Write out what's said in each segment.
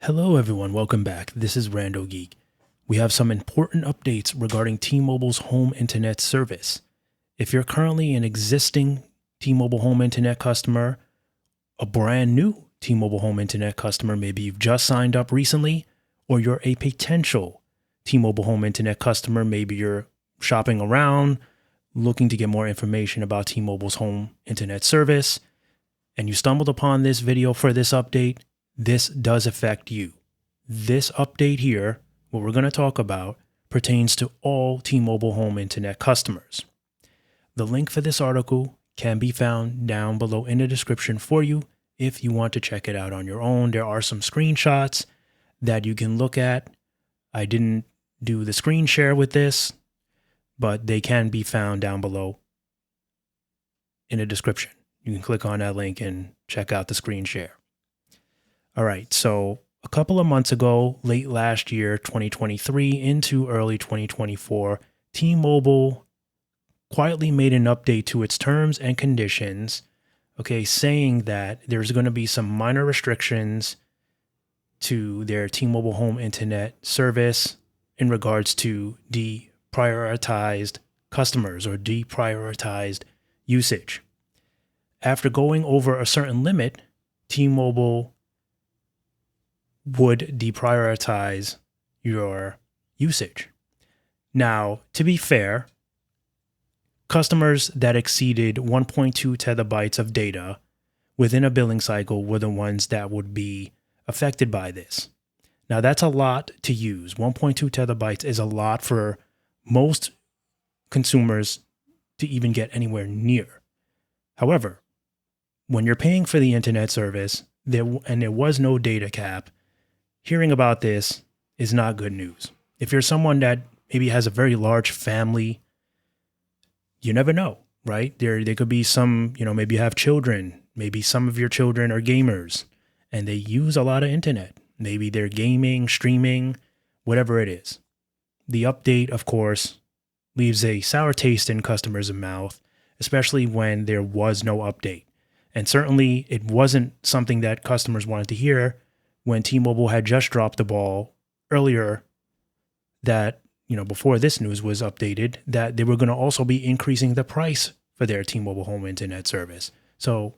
Hello everyone, welcome back. This is RandoGEEK. We have some important updates regarding T-Mobile's home internet service. If you're currently an existing T-Mobile home internet customer, a brand new T-Mobile home internet customer, maybe you've just signed up recently, or you're a potential T-Mobile home internet customer, maybe you're shopping around, looking to get more information about T-Mobile's home internet service, and you stumbled upon this video for this update, this does affect you. This update here, what we're going to talk about, pertains to all T-Mobile home internet customers. The link for this article can be found down below in the description for you if you want to check it out on your own. There are some screenshots that you can look at. I didn't do the screen share with this, but they can be found down below in the description. You can click on that link and check out the screen share. All right, so a couple of months ago, late last year, 2023 into early 2024, T-Mobile quietly made an update to its terms and conditions, saying that there's going to be some minor restrictions to their T-Mobile home internet service in regards to deprioritized customers or deprioritized usage. After going over a certain limit, T-Mobile would deprioritize your usage. Now, to be fair, customers that exceeded 1.2 terabytes of data within a billing cycle were the ones that would be affected by this. Now, that's a lot to use. 1.2 terabytes is a lot for most consumers to even get anywhere near. However, when you're paying for the internet service there was no data cap, hearing about this is not good news. If you're someone that maybe has a very large family, you never know, right? There could be some, maybe you have children, maybe some of your children are gamers and they use a lot of internet. Maybe they're gaming, streaming, whatever it is. The update, of course, leaves a sour taste in customers' mouth, especially when there was no update. And certainly it wasn't something that customers wanted to hear when T-Mobile had just dropped the ball earlier that, before this news was updated, that they were going to also be increasing the price for their T-Mobile home internet service. So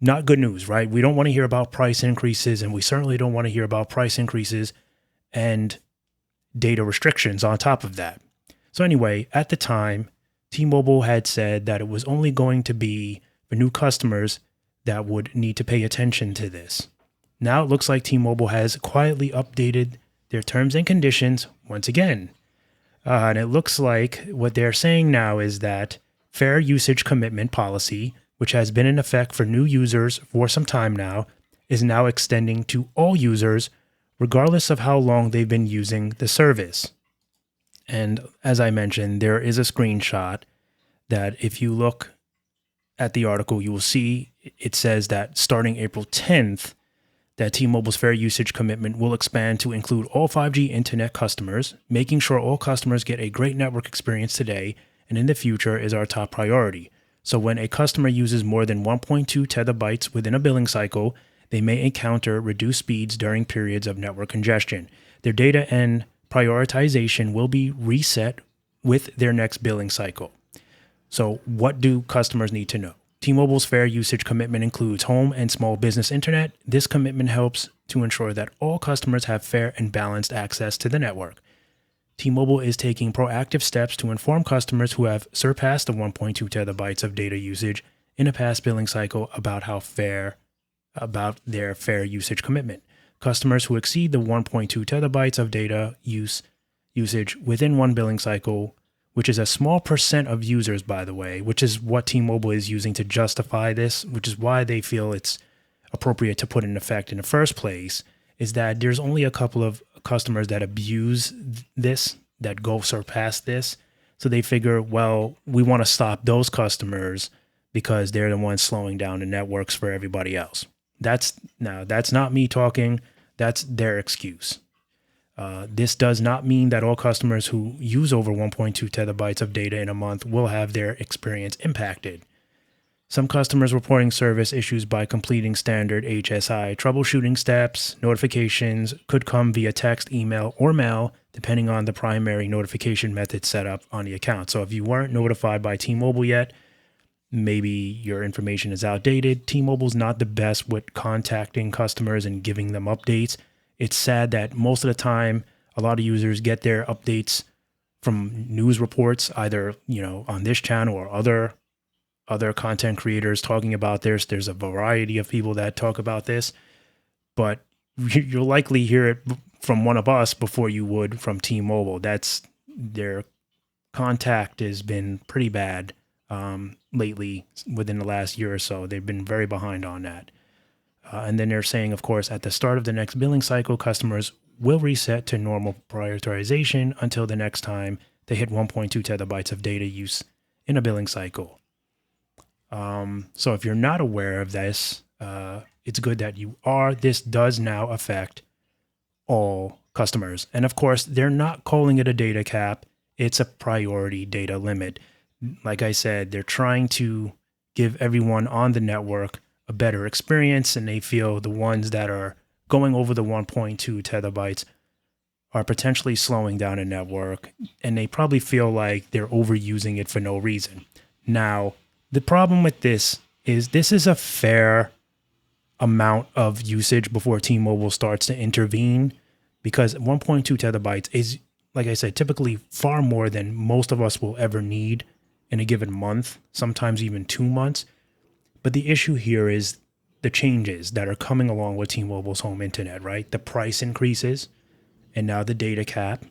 not good news, right? We don't want to hear about price increases, and we certainly don't want to hear about price increases and data restrictions on top of that. So anyway, at the time, T-Mobile had said that it was only going to be for new customers that would need to pay attention to this. Now it looks like T-Mobile has quietly updated their terms and conditions once again. And it looks like what they're saying now is that fair usage commitment policy, which has been in effect for new users for some time now, is now extending to all users, regardless of how long they've been using the service. And as I mentioned, there is a screenshot that if you look at the article, you will see it says that starting April 10th, that T-Mobile's fair usage commitment will expand to include all 5G internet customers, making sure all customers get a great network experience today and in the future is our top priority. So when a customer uses more than 1.2 terabytes within a billing cycle, they may encounter reduced speeds during periods of network congestion. Their data and prioritization will be reset with their next billing cycle. So what do customers need to know? T-Mobile's fair usage commitment includes home and small business internet. This commitment helps to ensure that all customers have fair and balanced access to the network. T-Mobile is taking proactive steps to inform customers who have surpassed the 1.2 terabytes of data usage in a past billing cycle about their fair usage commitment. Customers who exceed the 1.2 terabytes of data usage within one billing cycle, which is a small percent of users, by the way, which is what T-Mobile is using to justify this, which is why they feel it's appropriate to put in effect in the first place, is that there's only a couple of customers that abuse this, that go surpass this. So they figure, well, we want to stop those customers because they're the ones slowing down the networks for everybody else. That's not me talking. That's their excuse. This does not mean that all customers who use over 1.2 terabytes of data in a month will have their experience impacted. Some customers reporting service issues by completing standard HSI troubleshooting steps. Notifications could come via text, email, or mail, depending on the primary notification method set up on the account. So if you weren't notified by T-Mobile yet, maybe your information is outdated. T-Mobile's not the best with contacting customers and giving them updates. It's sad that most of the time, a lot of users get their updates from news reports, either, on this channel or other content creators talking about this. There's a variety of people that talk about this, but you'll likely hear it from one of us before you would from T-Mobile. That's their contact has been pretty bad lately within the last year or so. They've been very behind on that. And then they're saying, of course, at the start of the next billing cycle, customers will reset to normal prioritization until the next time they hit 1.2 terabytes of data use in a billing cycle. So if you're not aware of this, it's good that you are. This does now affect all customers. And of course, they're not calling it a data cap. It's a priority data limit. Like I said, they're trying to give everyone on the network a better experience, and they feel the ones that are going over the 1.2 terabytes are potentially slowing down a network, and they probably feel like they're overusing it for no reason. Now, the problem with this is a fair amount of usage before T-Mobile starts to intervene, because 1.2 terabytes is, like I said, typically far more than most of us will ever need in a given month, sometimes even 2 months. But the issue here is the changes that are coming along with T-Mobile's home internet, right? The price increases, and now the data cap,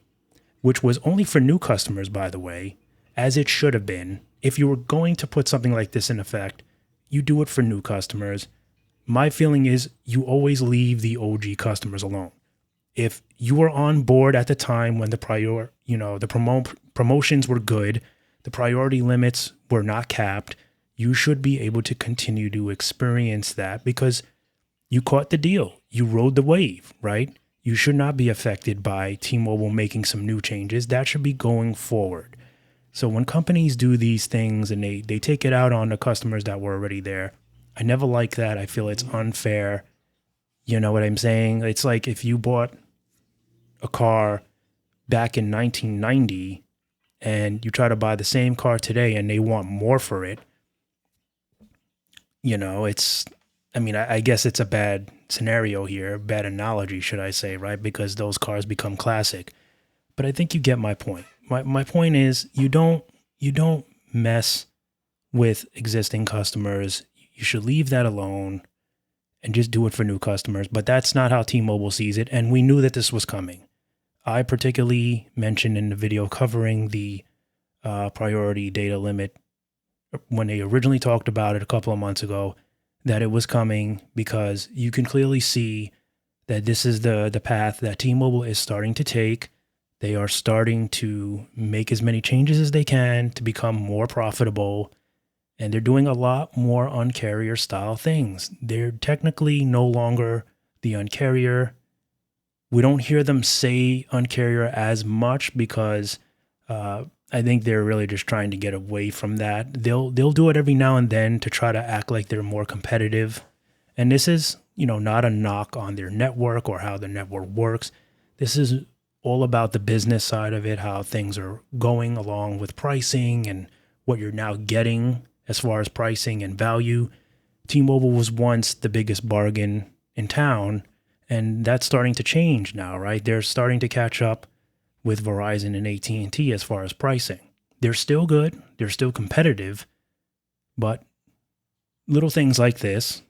which was only for new customers, by the way, as it should have been. If you were going to put something like this in effect, you do it for new customers. My feeling is you always leave the OG customers alone. If you were on board at the time when the promotions were good, the priority limits were not capped, you should be able to continue to experience that because you caught the deal. You rode the wave, right? You should not be affected by T-Mobile making some new changes. That should be going forward. So when companies do these things and they take it out on the customers that were already there, I never like that. I feel it's unfair. You know what I'm saying? It's like if you bought a car back in 1990 and you try to buy the same car today and they want more for it, I guess it's a bad scenario here, bad analogy, should I say, right? Because those cars become classic. But I think you get my point. My point is you don't mess with existing customers. You should leave that alone and just do it for new customers. But that's not how T-Mobile sees it. And we knew that this was coming. I particularly mentioned in the video covering the priority data limit when they originally talked about it a couple of months ago, that it was coming because you can clearly see that this is the path that T-Mobile is starting to take. They are starting to make as many changes as they can to become more profitable, and they're doing a lot more Un-carrier style things. They're technically no longer the Un-carrier. We don't hear them say Un-carrier as much because I think they're really just trying to get away from that. They'll do it every now and then to try to act like they're more competitive. And this is, not a knock on their network or how the network works. This is all about the business side of it, how things are going along with pricing and what you're now getting as far as pricing and value. T-Mobile was once the biggest bargain in town, and that's starting to change now, right? They're starting to catch up with Verizon and at&t as far as pricing. They're still good, they're still competitive, but little things like this,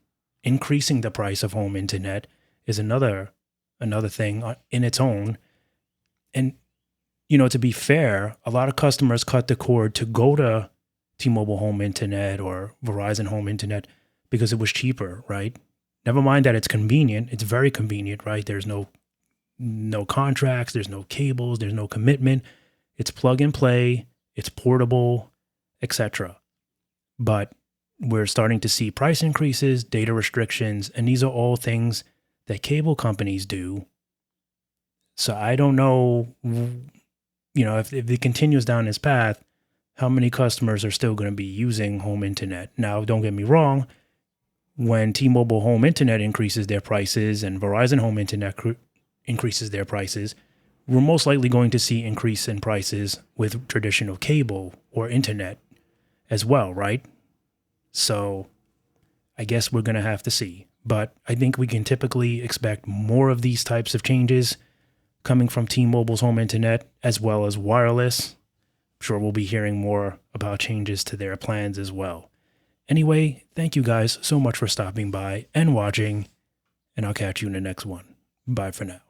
increasing the price of home internet, is another thing in its own. And, to be fair, a lot of customers cut the cord to go to T-Mobile home internet or Verizon home internet because it was cheaper, right? Never mind that it's convenient. It's very convenient, right? There's no contracts, there's no cables, there's no commitment. It's plug and play, it's portable, etc. But we're starting to see price increases, data restrictions, and these are all things that cable companies do. So I don't know, if it continues down this path, how many customers are still going to be using home internet. Now, don't get me wrong, when T-Mobile home internet increases their prices and Verizon home internet increases their prices, we're most likely going to see increase in prices with traditional cable or internet as well, right? So I guess we're going to have to see. But I think we can typically expect more of these types of changes coming from T-Mobile's home internet as well as wireless. I'm sure we'll be hearing more about changes to their plans as well. Anyway, thank you guys so much for stopping by and watching, and I'll catch you in the next one. Bye for now.